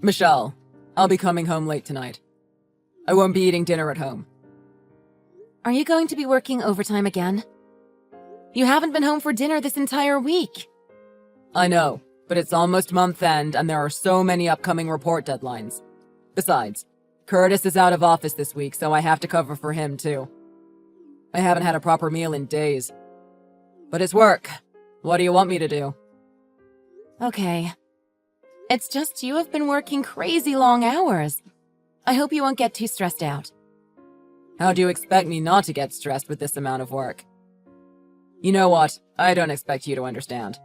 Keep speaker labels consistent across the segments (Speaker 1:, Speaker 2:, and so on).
Speaker 1: Michelle, I'll be coming home late tonight. I won't be eating dinner at home.
Speaker 2: Are you going to be working overtime again? You haven't been home for dinner this entire week.
Speaker 1: I know, but it's almost month end and there are so many upcoming report deadlines. Besides, Curtis is out of office this week, so I have to cover for him too. I haven't had a proper meal in days. But it's work. What do you want me to do?
Speaker 2: Okay. It's just you have been working crazy long hours. I hope you won't get too stressed out.
Speaker 1: How do you expect me not to get stressed with this amount of work? You know what? I don't expect you to understand.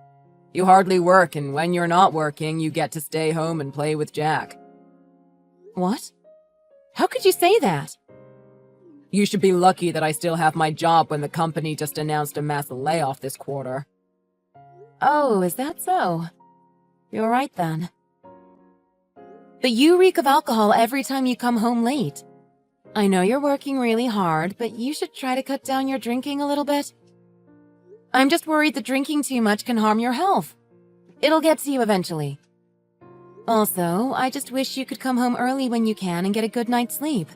Speaker 1: You hardly work, and when you're not working, you get to stay home and play with Jack.
Speaker 2: What? How could you say that?
Speaker 1: You should be lucky that I still have my job when the company just announced a mass layoff this quarter.
Speaker 2: Oh, is that so? You're right then. But you reek of alcohol every time you come home late. I know you're working really hard, but you should try to cut down your drinking a little bit. I'm just worried that drinking too much can harm your health. It'll get to you eventually. Also, I just wish you could come home early when you can and get a good night's sleep.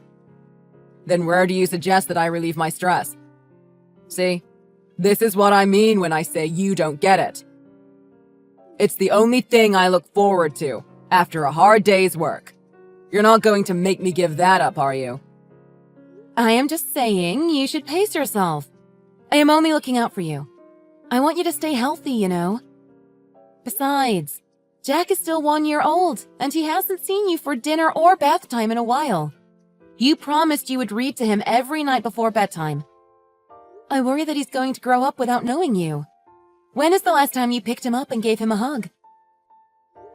Speaker 1: Then where do you suggest that I relieve my stress? See, this is what I mean when I say you don't get it. It's the only thing I look forward to after a hard day's work. You're not going to make me give that up, are you?
Speaker 2: I am just saying you should pace yourself. I am only looking out for you. I want you to stay healthy, you know. Besides, Jack is still 1 year old, and he hasn't seen you for dinner or bath time in a while. You promised you would read to him every night before bedtime. I worry that he's going to grow up without knowing you. When is the last time you picked him up and gave him a hug?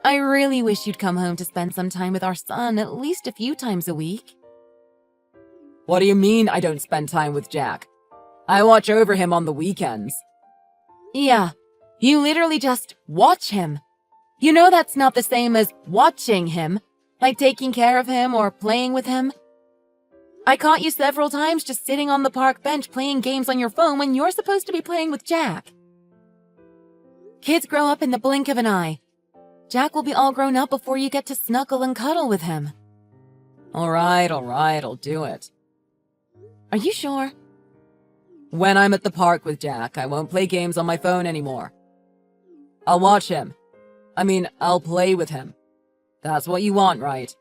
Speaker 2: I really wish you'd come home to spend some time with our son at least a few times a week.
Speaker 1: What do you mean I don't spend time with Jack? I watch over him on the weekends.
Speaker 2: Yeah, you literally just watch him. You know that's not the same as watching him, like taking care of him or playing with him. I caught you several times just sitting on the park bench playing games on your phone when you're supposed to be playing with Jack. Kids grow up in the blink of an eye. Jack will be all grown up before you get to snuggle and cuddle with him.
Speaker 1: All right, I'll do it.
Speaker 2: Are you sure?
Speaker 1: When I'm at the park with Jack, I won't play games on my phone anymore. I'll watch him. I'll play with him. That's what you want, right?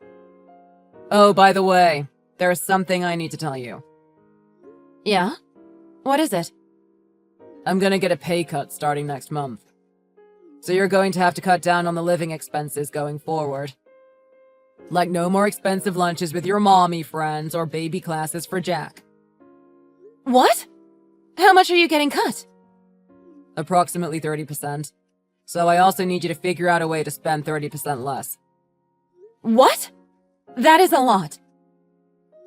Speaker 1: Oh, by the way, there's something I need to tell you.
Speaker 2: Yeah? What is it?
Speaker 1: I'm gonna get a pay cut starting next month. So you're going to have to cut down on the living expenses going forward. Like no more expensive lunches with your mommy friends or baby classes for Jack.
Speaker 2: What? How much are you getting cut?
Speaker 1: Approximately 30%. So I also need you to figure out a way to spend 30% less.
Speaker 2: What? That is a lot.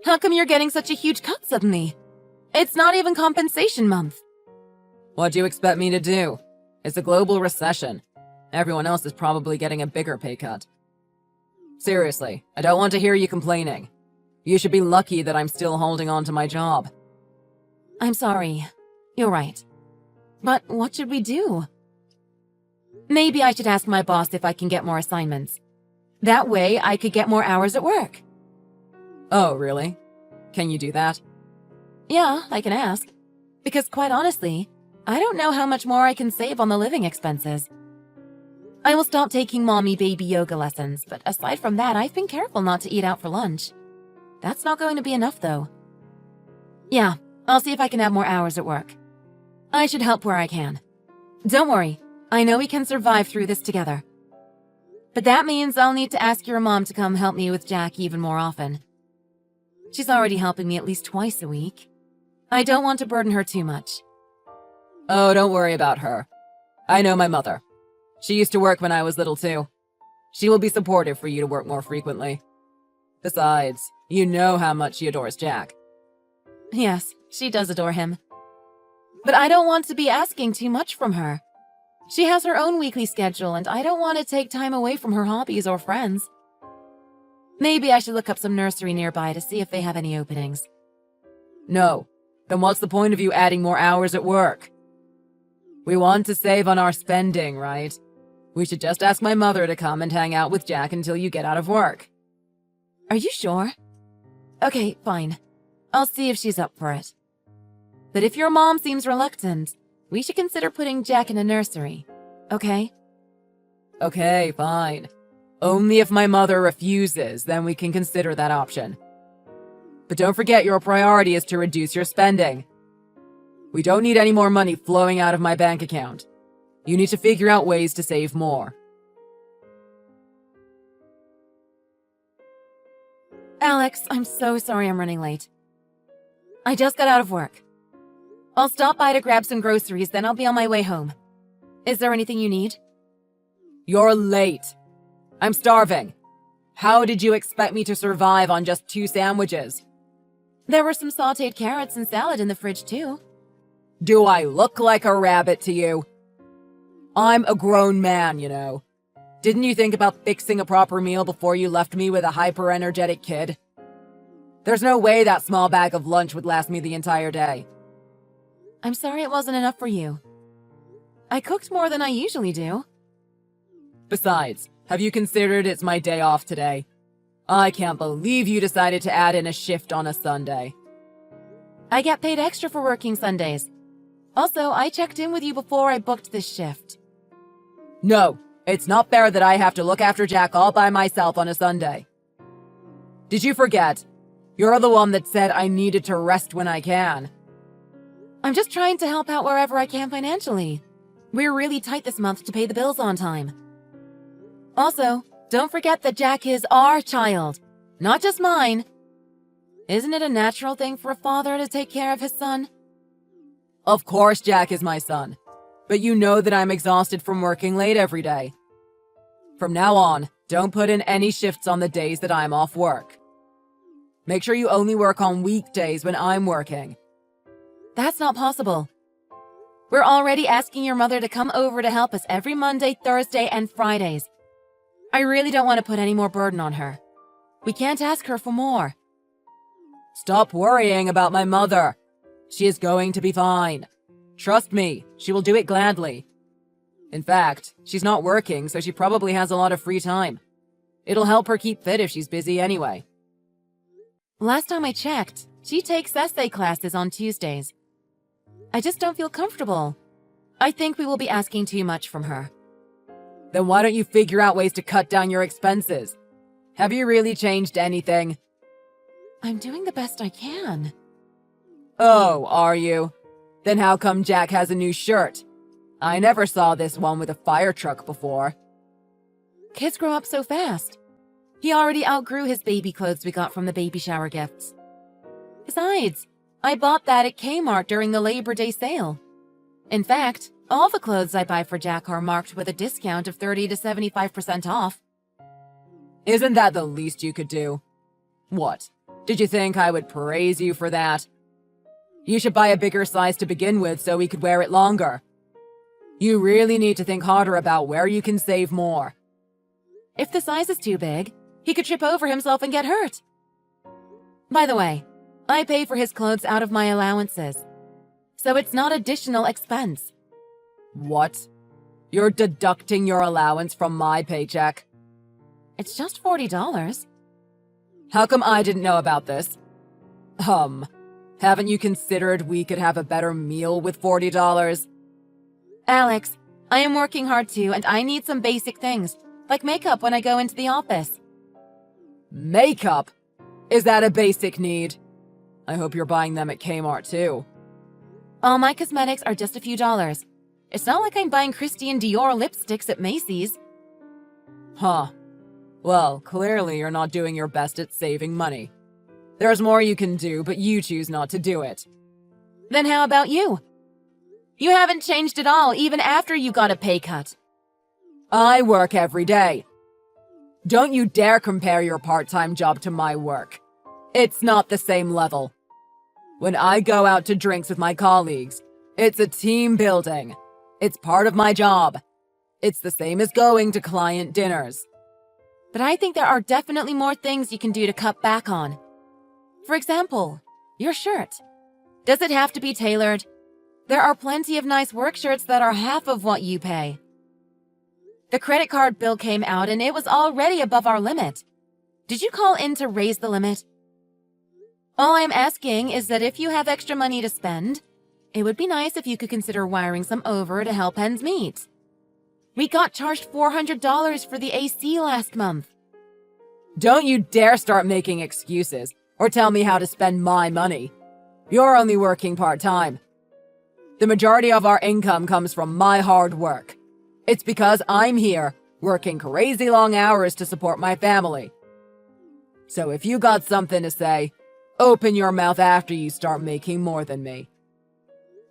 Speaker 2: How come you're getting such a huge cut suddenly? It's not even compensation month.
Speaker 1: What do you expect me to do? It's a global recession. Everyone else is probably getting a bigger pay cut. Seriously, I don't want to hear you complaining. You should be lucky that I'm still holding on to my job.
Speaker 2: I'm sorry. You're right. But what should we do? Maybe I should ask my boss if I can get more assignments. That way, I could get more hours at work.
Speaker 1: Oh, really? Can you do that?
Speaker 2: Yeah, I can ask. Because quite honestly, I don't know how much more I can save on the living expenses. I will stop taking mommy baby yoga lessons, but aside from that, I've been careful not to eat out for lunch. That's not going to be enough, though. Yeah, I'll see if I can have more hours at work. I should help where I can. Don't worry, I know we can survive through this together. But that means I'll need to ask your mom to come help me with Jack even more often. She's already helping me at least twice a week. I don't want to burden her too much.
Speaker 1: Oh, don't worry about her. I know my mother. She used to work when I was little too. She will be supportive for you to work more frequently. Besides, you know how much she adores Jack.
Speaker 2: Yes, she does adore him. But I don't want to be asking too much from her. She has her own weekly schedule, and I don't want to take time away from her hobbies or friends. Maybe I should look up some nursery nearby to see if they have any openings.
Speaker 1: No. Then what's the point of you adding more hours at work? We want to save on our spending, right? We should just ask my mother to come and hang out with Jack until you get out of work.
Speaker 2: Are you sure? Okay, fine. I'll see if she's up for it. But if your mom seems reluctant, we should consider putting Jack in a nursery, okay?
Speaker 1: Okay, fine. Only if my mother refuses, then we can consider that option. But don't forget your priority is to reduce your spending. We don't need any more money flowing out of my bank account. You need to figure out ways to save more.
Speaker 2: Alex, I'm so sorry I'm running late. I just got out of work. I'll stop by to grab some groceries, then I'll be on my way home. Is there anything you need?
Speaker 1: You're late. I'm starving. How did you expect me to survive on just 2 sandwiches?
Speaker 2: There were some sautéed carrots and salad in the fridge, too.
Speaker 1: Do I look like a rabbit to you? I'm a grown man, you know. Didn't you think about fixing a proper meal before you left me with a hyper-energetic kid? There's no way that small bag of lunch would last me the entire day.
Speaker 2: I'm sorry it wasn't enough for you. I cooked more than I usually do.
Speaker 1: Besides, have you considered it's my day off today? I can't believe you decided to add in a shift on a Sunday.
Speaker 2: I get paid extra for working Sundays. Also, I checked in with you before I booked this shift.
Speaker 1: No, it's not fair that I have to look after Jack all by myself on a Sunday. Did you forget? You're the one that said I needed to rest when I can.
Speaker 2: I'm just trying to help out wherever I can financially. We're really tight this month to pay the bills on time. Also, don't forget that Jack is our child, not just mine. Isn't it a natural thing for a father to take care of his son?
Speaker 1: Of course Jack is my son, but you know that I'm exhausted from working late every day. From now on, don't put in any shifts on the days that I'm off work. Make sure you only work on weekdays when I'm working.
Speaker 2: That's not possible. We're already asking your mother to come over to help us every Monday, Thursday, and Fridays. I really don't want to put any more burden on her. We can't ask her for more.
Speaker 1: Stop worrying about my mother. She is going to be fine. Trust me, she will do it gladly. In fact, she's not working, so she probably has a lot of free time. It'll help her keep fit if she's busy anyway.
Speaker 2: Last time I checked, she takes essay classes on Tuesdays. I just don't feel comfortable. I think we will be asking too much from her.
Speaker 1: Then why don't you figure out ways to cut down your expenses? Have you really changed anything?
Speaker 2: I'm doing the best I can.
Speaker 1: Oh, are you? Then how come Jack has a new shirt? I never saw this one with a fire truck before.
Speaker 2: Kids grow up so fast. He already outgrew his baby clothes we got from the baby shower gifts. Besides, I bought that at Kmart during the Labor Day sale. In fact, all the clothes I buy for Jack are marked with a discount of 30 to 75% off.
Speaker 1: Isn't that the least you could do? What? Did you think I would praise you for that? You should buy a bigger size to begin with so we could wear it longer. You really need to think harder about where you can save more.
Speaker 2: If the size is too big, he could trip over himself and get hurt. By the way, I pay for his clothes out of my allowances, so it's not additional expense.
Speaker 1: What? You're deducting your allowance from my paycheck?
Speaker 2: It's just $40.
Speaker 1: How come I didn't know about this? Haven't you considered we could have a better meal with $40?
Speaker 2: Alex, I am working hard too, and I need some basic things, like makeup when I go into the office.
Speaker 1: Makeup? Is that a basic need? I hope you're buying them at Kmart too.
Speaker 2: All my cosmetics are just a few dollars. It's not like I'm buying Christian Dior lipsticks at Macy's.
Speaker 1: Huh. Well, clearly you're not doing your best at saving money. There's more you can do, but you choose not to do it.
Speaker 2: Then how about you? You haven't changed at all, even after you got a pay cut.
Speaker 1: I work every day. Don't you dare compare your part-time job to my work. It's not the same level. When I go out to drinks with my colleagues, it's a team building. It's part of my job. It's the same as going to client dinners.
Speaker 2: But I think there are definitely more things you can do to cut back on. For example, your shirt. Does it have to be tailored? There are plenty of nice work shirts that are half of what you pay. The credit card bill came out and it was already above our limit. Did you call in to raise the limit? All I'm asking is that if you have extra money to spend, it would be nice if you could consider wiring some over to help ends meet. We got charged $400 for the AC last month.
Speaker 1: Don't you dare start making excuses or tell me how to spend my money. You're only working part-time. The majority of our income comes from my hard work. It's because I'm here, working crazy long hours to support my family. So if you got something to say, open your mouth after you start making more than me.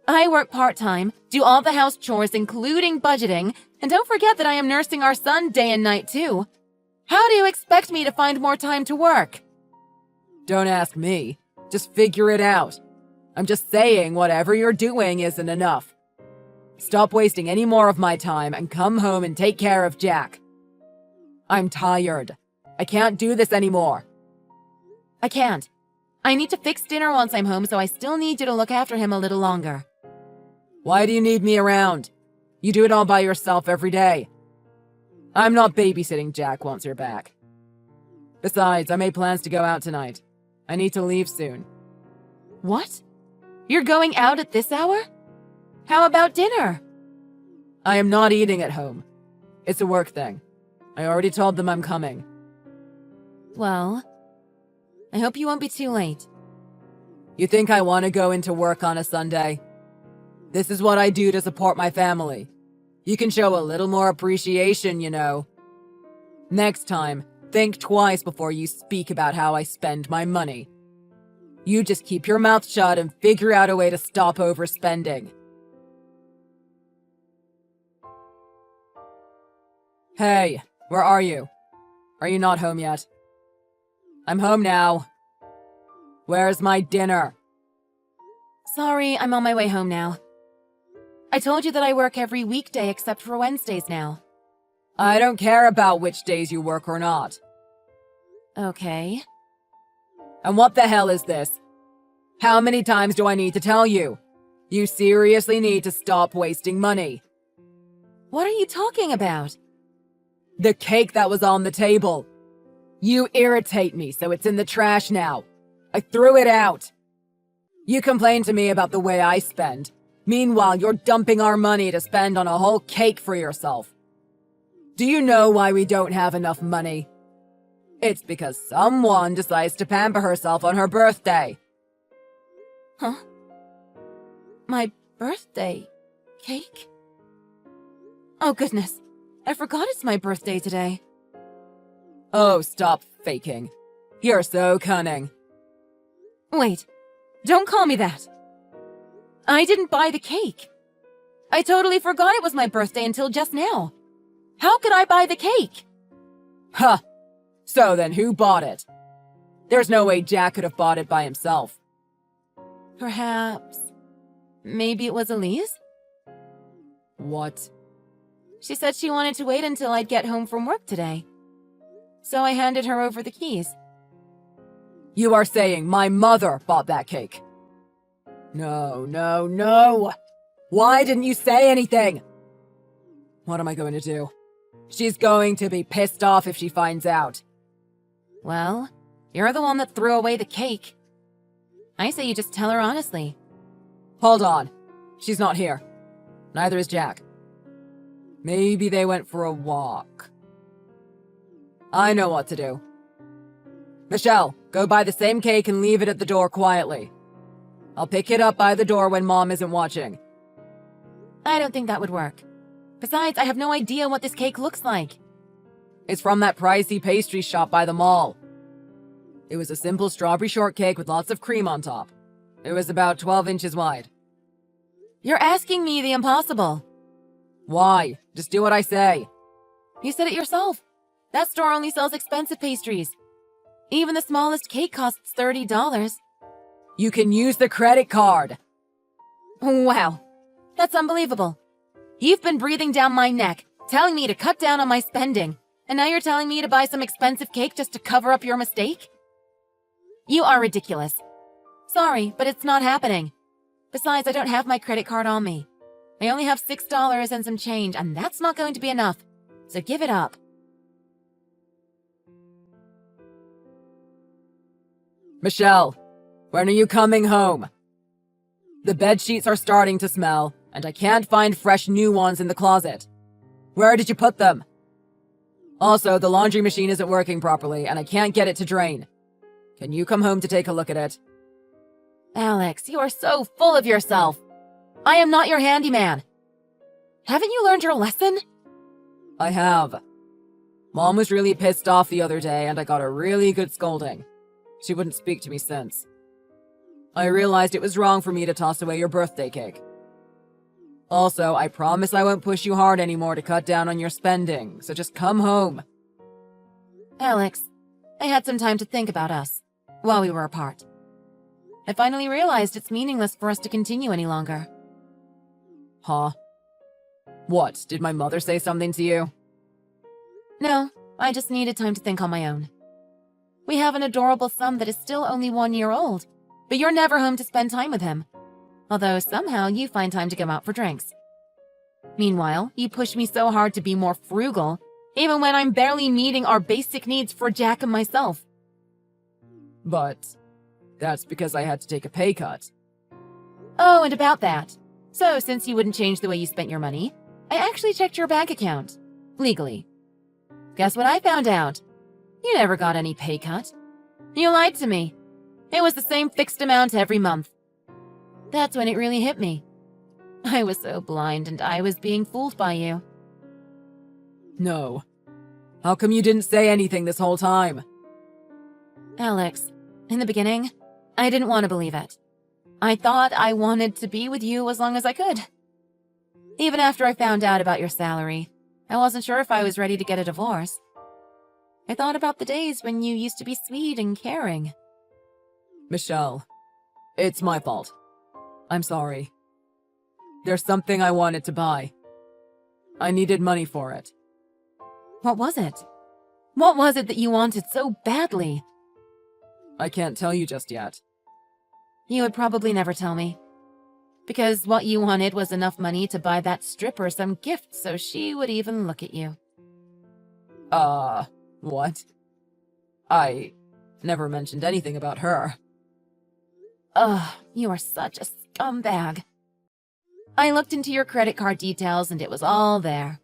Speaker 2: I work part-time, do all the house chores including budgeting, and don't forget that I am nursing our son day and night too. How do you expect me to find more time to work?
Speaker 1: Don't ask me. Just figure it out. I'm just saying whatever you're doing isn't enough. Stop wasting any more of my time and come home and take care of Jack. I'm tired. I can't do this anymore.
Speaker 2: I can't. I need to fix dinner once I'm home, so I still need you to look after him a little longer.
Speaker 1: Why do you need me around? You do it all by yourself every day. I'm not babysitting Jack once you're back. Besides, I made plans to go out tonight. I need to leave soon.
Speaker 2: What? You're going out at this hour? How about dinner?
Speaker 1: I am not eating at home. It's a work thing. I already told them I'm coming.
Speaker 2: Well, I hope you won't be too late.
Speaker 1: You think I want to go into work on a Sunday? This is what I do to support my family. You can show a little more appreciation, you know. Next time, think twice before you speak about how I spend my money. You just keep your mouth shut and figure out a way to stop overspending. Hey, where are you? Are you not home yet? I'm home now. Where's my dinner?
Speaker 2: Sorry, I'm on my way home now. I told you that I work every weekday except for Wednesdays now.
Speaker 1: I don't care about which days you work or not.
Speaker 2: Okay.
Speaker 1: And what the hell is this? How many times do I need to tell you? You seriously need to stop wasting money.
Speaker 2: What are you talking about?
Speaker 1: The cake that was on the table. You irritate me, so it's in the trash now. I threw it out. You complain to me about the way I spend. Meanwhile, you're dumping our money to spend on a whole cake for yourself. Do you know why we don't have enough money? It's because someone decides to pamper herself on her birthday.
Speaker 2: Huh? My birthday cake? Oh goodness, I forgot it's my birthday today.
Speaker 1: Oh, stop faking. You're so cunning.
Speaker 2: Wait, don't call me that. I didn't buy the cake. I totally forgot it was my birthday until just now. How could I buy the cake?
Speaker 1: Huh. So then who bought it? There's no way Jack could have bought it by himself.
Speaker 2: Perhaps. Maybe it was Elise?
Speaker 1: What?
Speaker 2: She said she wanted to wait until I'd get home from work today. So I handed her over the keys.
Speaker 1: You are saying my mother bought that cake? No, no, no! Why didn't you say anything? What am I going to do? She's going to be pissed off if she finds out.
Speaker 2: Well, you're the one that threw away the cake. I say you just tell her honestly.
Speaker 1: Hold on. She's not here. Neither is Jack. Maybe they went for a walk. I know what to do. Michelle, go buy the same cake and leave it at the door quietly. I'll pick it up by the door when Mom isn't watching.
Speaker 2: I don't think that would work. Besides, I have no idea what this cake looks like.
Speaker 1: It's from that pricey pastry shop by the mall. It was a simple strawberry shortcake with lots of cream on top. It was about 12 inches wide.
Speaker 2: You're asking me the impossible.
Speaker 1: Why? Just do what I say.
Speaker 2: You said it yourself. That store only sells expensive pastries. Even the smallest cake costs $30.
Speaker 1: You can use the credit card.
Speaker 2: Wow, that's unbelievable. You've been breathing down my neck, telling me to cut down on my spending, and now you're telling me to buy some expensive cake just to cover up your mistake? You are ridiculous. Sorry, but it's not happening. Besides, I don't have my credit card on me. I only have $6 and some change, and that's not going to be enough. so give it up.
Speaker 1: Michelle, when are you coming home? The bed sheets are starting to smell, and I can't find fresh new ones in the closet. Where did you put them? Also, the laundry machine isn't working properly, and I can't get it to drain. Can you come home to take a look at it?
Speaker 2: Alex, you are so full of yourself. I am not your handyman. Haven't you learned your lesson?
Speaker 1: I have. Mom was really pissed off the other day, and I got a really good scolding. She wouldn't speak to me since. I realized it was wrong for me to toss away your birthday cake. Also, I promise I won't push you hard anymore to cut down on your spending, so just come home.
Speaker 2: Alex, I had some time to think about us while we were apart. I finally realized it's meaningless for us to continue any longer.
Speaker 1: Huh? What, did my mother say something to you?
Speaker 2: No, I just needed time to think on my own. We have an adorable son that is still only 1 year old, but you're never home to spend time with him. Although somehow you find time to go out for drinks. Meanwhile, you push me so hard to be more frugal, even when I'm barely meeting our basic needs for Jack and myself.
Speaker 1: But that's because I had to take a pay cut.
Speaker 2: Oh, and about that. So, since you wouldn't change the way you spent your money, I actually checked your bank account. Legally. Guess what I found out? You never got any pay cut. You lied to me. It was the same fixed amount every month. That's when it really hit me. I was so blind and I was being fooled by you.
Speaker 1: No. How come you didn't say anything this whole time?
Speaker 2: Alex, in the beginning, I didn't want to believe it. I thought I wanted to be with you as long as I could. Even after I found out about your salary, I wasn't sure if I was ready to get a divorce. I thought about the days when you used to be sweet and caring.
Speaker 1: Michelle, it's my fault. I'm sorry. There's something I wanted to buy. I needed money for it.
Speaker 2: What was it? What was it that you wanted so badly?
Speaker 1: I can't tell you just yet.
Speaker 2: You would probably never tell me. Because what you wanted was enough money to buy that stripper some gift so she would even look at you.
Speaker 1: What? I never mentioned anything about her.
Speaker 2: Ugh, you are such a scumbag. I looked into your credit card details and it was all there.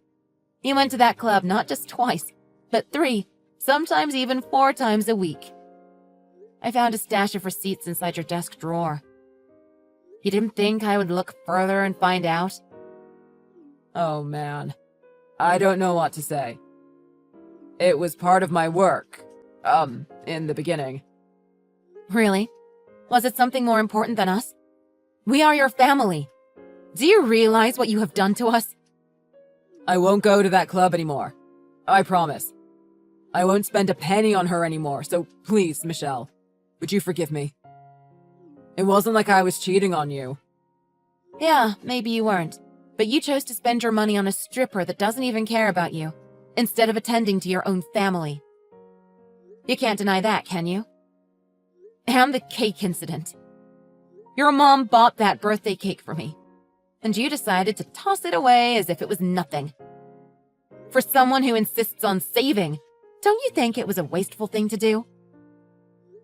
Speaker 2: You went to that club not just twice, but 3, sometimes even 4 times a week. I found a stash of receipts inside your desk drawer. You didn't think I would look further and find out?
Speaker 1: Oh man, I don't know what to say. It was part of my work, in the beginning.
Speaker 2: Really? Was it something more important than us? We are your family. Do you realize what you have done to us?
Speaker 1: I won't go to that club anymore. I promise. I won't spend a penny on her anymore, so please, Michelle, would you forgive me? It wasn't like I was cheating on you.
Speaker 2: Yeah, maybe you weren't. But you chose to spend your money on a stripper that doesn't even care about you, instead of attending to your own family. You can't deny that, can you? And the cake incident. Your mom bought that birthday cake for me, and you decided to toss it away as if it was nothing. For someone who insists on saving, don't you think it was a wasteful thing to do?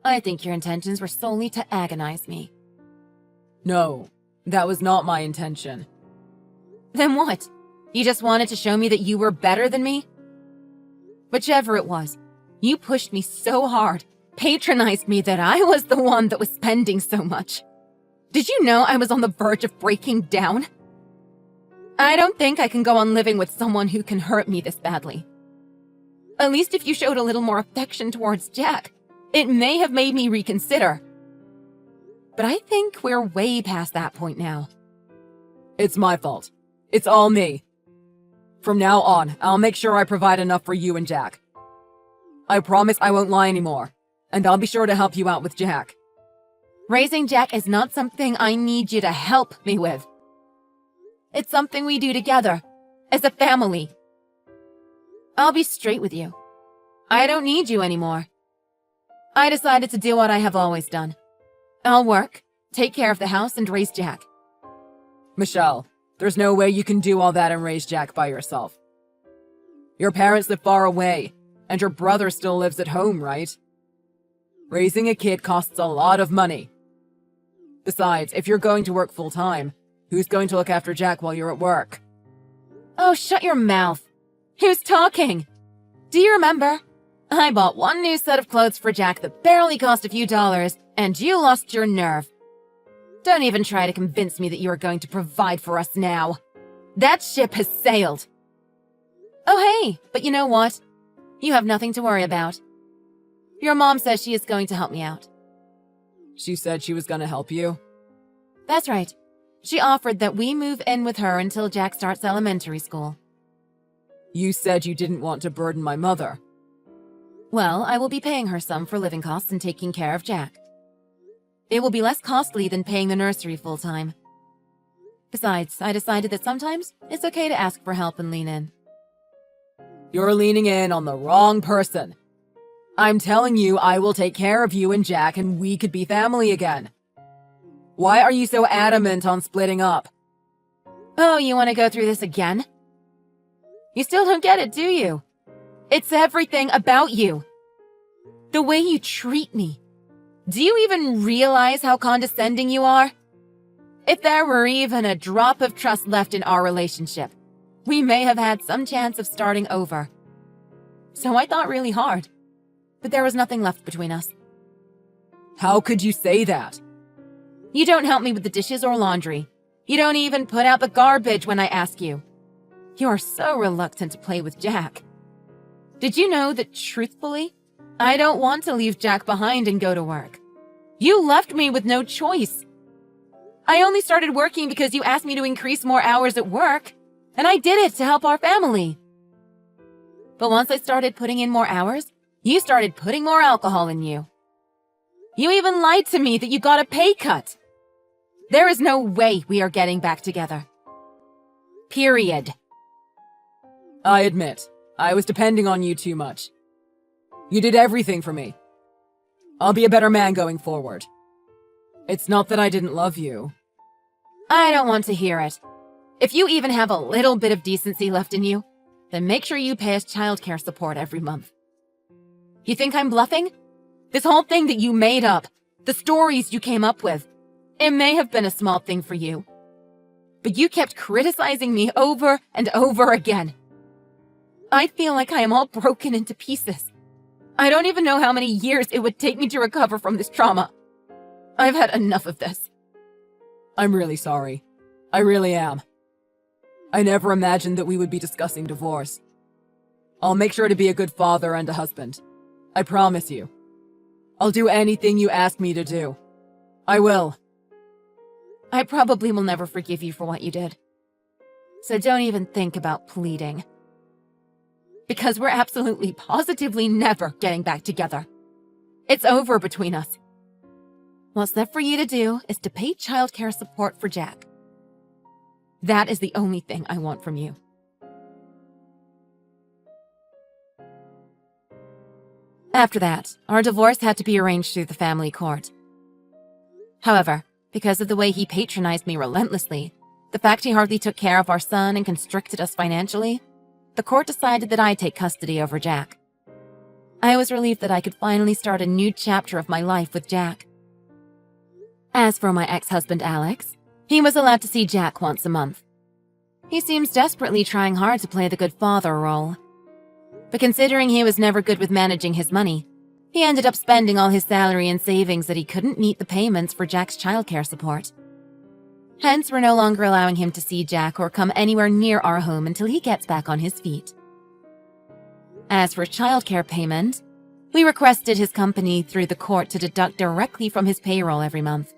Speaker 2: I think your intentions were solely to agonize me.
Speaker 1: No, that was not my intention.
Speaker 2: Then what? You just wanted to show me that you were better than me? Whichever it was, you pushed me so hard, patronized me that I was the one that was spending so much. Did you know I was on the verge of breaking down? I don't think I can go on living with someone who can hurt me this badly. At least if you showed a little more affection towards Jack, it may have made me reconsider. But I think we're way past that point now.
Speaker 1: It's my fault. It's all me. From now on, I'll make sure I provide enough for you and Jack. I promise I won't lie anymore, and I'll be sure to help you out with Jack.
Speaker 2: Raising Jack is not something I need you to help me with. It's something we do together, as a family. I'll be straight with you. I don't need you anymore. I decided to do what I have always done. I'll work, take care of the house, and raise Jack.
Speaker 1: Michelle, there's no way you can do all that and raise Jack by yourself. Your parents live far away, and your brother still lives at home, right? Raising a kid costs a lot of money. Besides, if you're going to work full-time, who's going to look after Jack while you're at work?
Speaker 2: Oh, shut your mouth. Who's talking? Do you remember? I bought one new set of clothes for Jack that barely cost a few dollars, and you lost your nerve. Don't even try to convince me that you are going to provide for us now. That ship has sailed. Oh, hey, but you know what? You have nothing to worry about. Your mom says she is going to help me out.
Speaker 1: She said she was going to help you?
Speaker 2: That's right. She offered that we move in with her until Jack starts elementary school.
Speaker 1: You said you didn't want to burden my mother.
Speaker 2: Well, I will be paying her some for living costs and taking care of Jack. It will be less costly than paying the nursery full-time. Besides, I decided that sometimes it's okay to ask for help and lean in.
Speaker 1: You're leaning in on the wrong person. I'm telling you I will take care of you and Jack and we could be family again. Why are you so adamant on splitting up?
Speaker 2: Oh, you want to go through this again? You still don't get it, do you? It's everything about you. The way you treat me. Do you even realize how condescending you are? If there were even a drop of trust left in our relationship, we may have had some chance of starting over. So I thought really hard, but there was nothing left between us.
Speaker 1: How could you say that?
Speaker 2: You don't help me with the dishes or laundry. You don't even put out the garbage when I ask you. You are so reluctant to play with Jack. Did you know that, truthfully, I don't want to leave Jack behind and go to work? You left me with no choice. I only started working because you asked me to increase more hours at work, and I did it to help our family. But once I started putting in more hours, you started putting more alcohol in you. You even lied to me that you got a pay cut. There is no way we are getting back together. Period.
Speaker 1: I admit, I was depending on you too much. You did everything for me. I'll be a better man going forward. It's not that I didn't love you.
Speaker 2: I don't want to hear it. If you even have a little bit of decency left in you, then make sure you pay us childcare support every month. You think I'm bluffing? This whole thing that you made up, the stories you came up with, it may have been a small thing for you. But you kept criticizing me over and over again. I feel like I am all broken into pieces. I don't even know how many years it would take me to recover from this trauma. I've had enough of this.
Speaker 1: I'm really sorry. I really am. I never imagined that we would be discussing divorce. I'll make sure to be a good father and a husband. I promise you. I'll do anything you ask me to do. I will.
Speaker 2: I probably will never forgive you for what you did. So don't even think about pleading. Because we're absolutely, positively never getting back together. It's over between us. What's left for you to do is to pay childcare support for Jack. That is the only thing I want from you. After that, our divorce had to be arranged through the family court. However, because of the way he patronized me relentlessly, the fact he hardly took care of our son and constricted us financially, the court decided that I take custody over Jack. I was relieved that I could finally start a new chapter of my life with Jack. As for my ex-husband Alex, he was allowed to see Jack once a month. He seems desperately trying hard to play the good father role. But considering he was never good with managing his money, he ended up spending all his salary and savings that he couldn't meet the payments for Jack's childcare support. Hence, we're no longer allowing him to see Jack or come anywhere near our home until he gets back on his feet. As for childcare payment, we requested his company through the court to deduct directly from his payroll every month.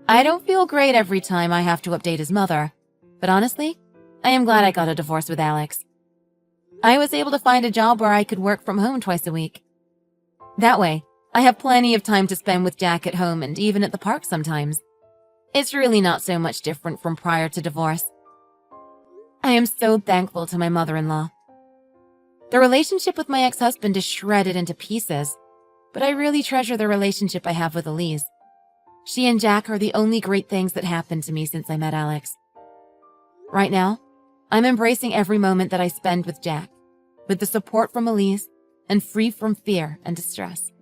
Speaker 2: I don't feel great every time I have to update his mother, but honestly, I am glad I got a divorce with Alex. I was able to find a job where I could work from home twice a week. That way, I have plenty of time to spend with Jack at home and even at the park sometimes. It's really not so much different from prior to divorce. I am so thankful to my mother-in-law. The relationship with my ex-husband is shredded into pieces, but I really treasure the relationship I have with Elise. She and Jack are the only great things that happened to me since I met Alex. Right now, I'm embracing every moment that I spend with Jack, with the support from Elise, and free from fear and distress.